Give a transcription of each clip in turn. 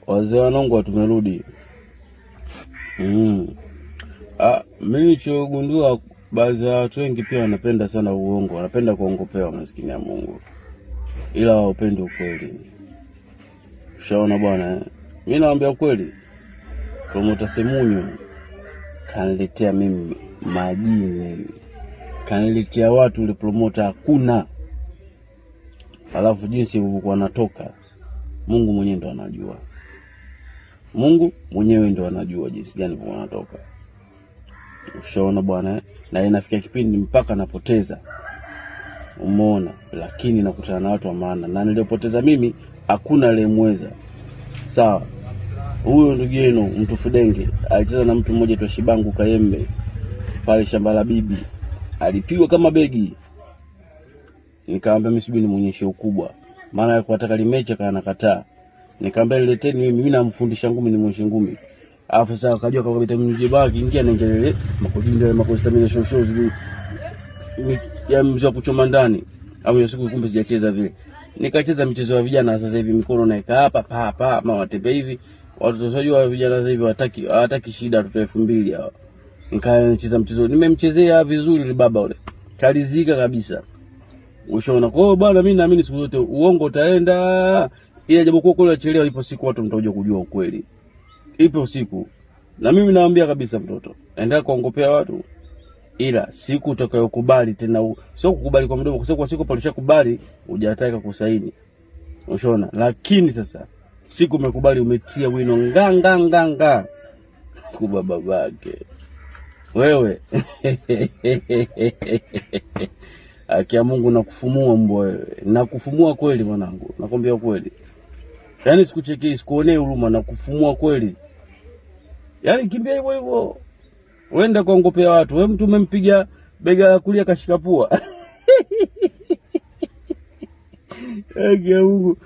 Wazee wanangu tumerudi. Mimi nilichogundua baadhi ya watu wengi pia wanapenda sana uongo, wanapenda kuongopewa, maskini ya Mungu, ila hawapendi ukweli. Ushaona bwana, mimi naambia ukweli. Promoter Semunyo kaniletea mimi majini, kaniletea watu ile promoter hakuna. Alafu jinsi ulivyokuwa natoka, Mungu mwenyewe ndo anajua. Mungu mwenyewe ndo anajua jinsi gani wanatoka. Ushaona bwana, na inafikia kipindi mpaka napoteza. Umeona, lakini nakutana na watu wa maana, na nilipoteza mimi hakuna aliyemweza. Sawa. Huyo ndugu yenu mtu Fudenge alicheza na mtu mmoja tu Shibangu Kayembe pale shamba la bibi. Alipigwa kama begi. Nikamwambia mimi subiri nimuonyeshe ukubwa. Maana yako ataka limecha kana kataa. Nikamwambia nileteni mimi namfundisha ngumi nimuonyeshe ngumi. Alafu sasa akajua kama vitamini J baki ingia na ngelele makojinde makostamina shosho zile ya mzee kuchoma ndani. Au hiyo siku kumbe sijacheza vile. Nikacheza michezo ya vijana sasa hivi mikono naika hapa pa ama watembe hivi. Watu tunajua vijana sasa hivi hawataki shida watoto 2000 hao. Nikacheza mchezo nimemchezea vizuri ile baba ule. Kalizika kabisa. Ushaona kwa bwana, mimi naamini siku zote uongo utaenda. Ile japokuwa kule chelewa, ipo siku watu mtakuja kujua ukweli. Ipo siku. Na mimi naambia kabisa mtoto, endelea kuongopea watu. Ila siku utakayokubali tena sio kukubali kwa mdomo, kwa sababu kwa siku pale ushakubali hujataka kusaini. Ushaona? Lakini sasa siku umekubali umetia wino nganga kuba babake. Wewe akia Mungu nakufumua mbwa wewe. Nakufumua kweli mwanangu. Nakwambia kweli. Yaani sikuchekei, sikuonee huruma, nakufumua kweli. Yaani kimbia hivyo hivyo. Uenda kuongopea watu. Wewe mtu umempiga bega la kulia kashika pua. Akia Mungu.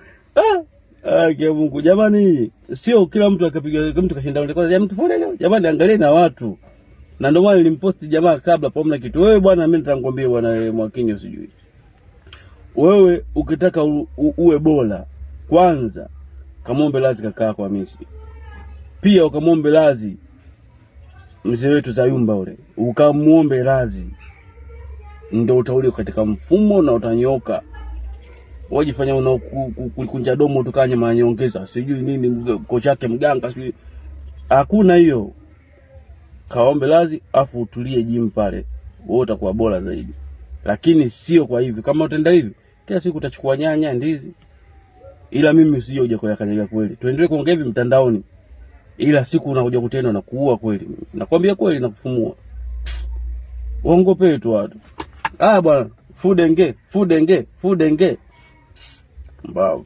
Akia Mungu. Jamani, sio kila mtu akapiga mtu kashinda ndio kwanza mtu fone. Jamani, angalie na watu. Na ndio maana nilimposti jamaa kabla pamoja kitu. Wewe bwana, mimi nitakwambia bwana Mwakinyo usijui. Wewe ukitaka uwe bora, kwanza kamombe lazi kaka kwa Hamisi. Pia ukamombe lazi mzee wetu Zayumba ule. Ukamuombe lazi. Ndio utauli katika mfumo na utanyoka. Wajifanya unakunja domo tukanye manyongeza. Sijui nini kocha yake mganga sijui. Hakuna hiyo. Kaombe lazi afu utulie gym pale. Wewe utakuwa bora zaidi. Lakini sio kwa hivi. Kama utenda hivi, kila siku utachukua nyanya, ndizi. Ila mimi usije uje kuyakanyaga kweli. Tuendelee kuongea hivi mtandaoni. Ila siku unakuja kutenda na kuua kweli. Nakwambia kweli na kufumua. Uongope tu watu. Bwana, Fudenge. Mbao.